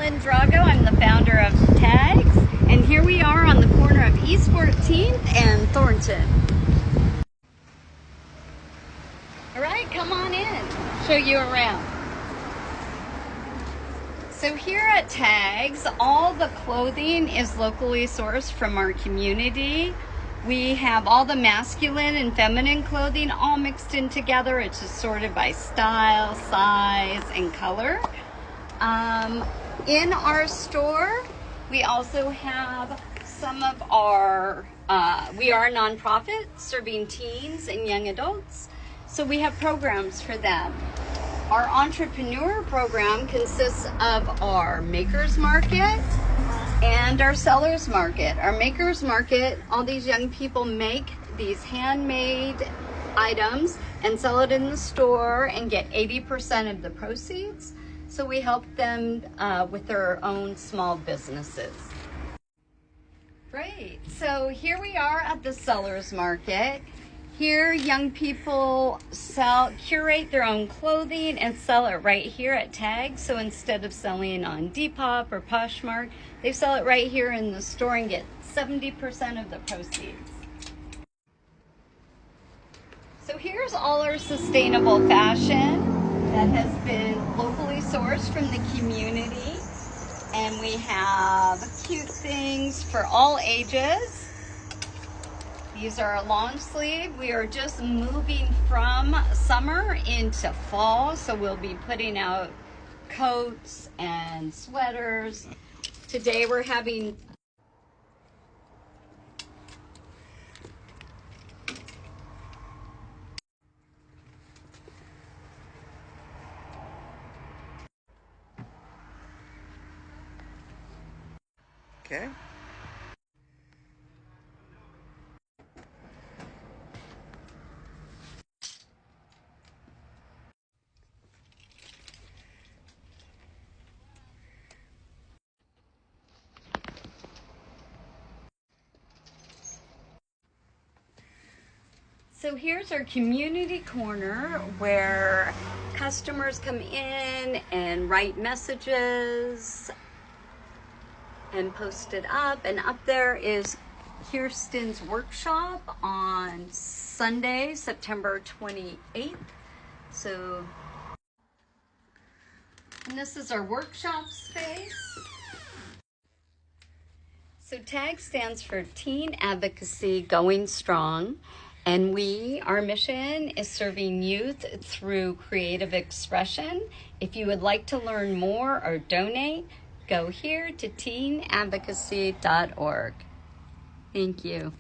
Leandro. I'm the founder of Tags, and here we are on the corner of East 14th and Thornton. All right, come on in. Show you around. So here at Tags, all the clothing is locally sourced from our community. We have all the masculine and feminine clothing all mixed in together. It's just sorted by style, size, and color. In our store, we also have some of our, we are a nonprofit serving teens and young adults. So we have programs for them. Our entrepreneur program consists of our makers market and our sellers market. Our makers market, all these young people make these handmade items and sell it in the store and get 80% of the proceeds. So we help them with their own small businesses. Great, so here we are at the sellers market. Here, young people curate their own clothing and sell it right here at Tag. So instead of selling on Depop or Poshmark, they sell it right here in the store and get 70% of the proceeds. So here's all our sustainable fashion that has been locally sourced from the community. And we have cute things for all ages. These are a long sleeve. We are just moving from summer into fall, so we'll be putting out coats and sweaters. Today we're having Okay. So here's our community corner where customers come in and write messages and post it up. And up there is Kirsten's workshop on Sunday, September 28th. And this is our workshop space. So TAG stands for Teen Advocacy Going Strong. And our mission is serving youth through creative expression. If you would like to learn more or donate, go here to teenadvocacy.org. Thank you.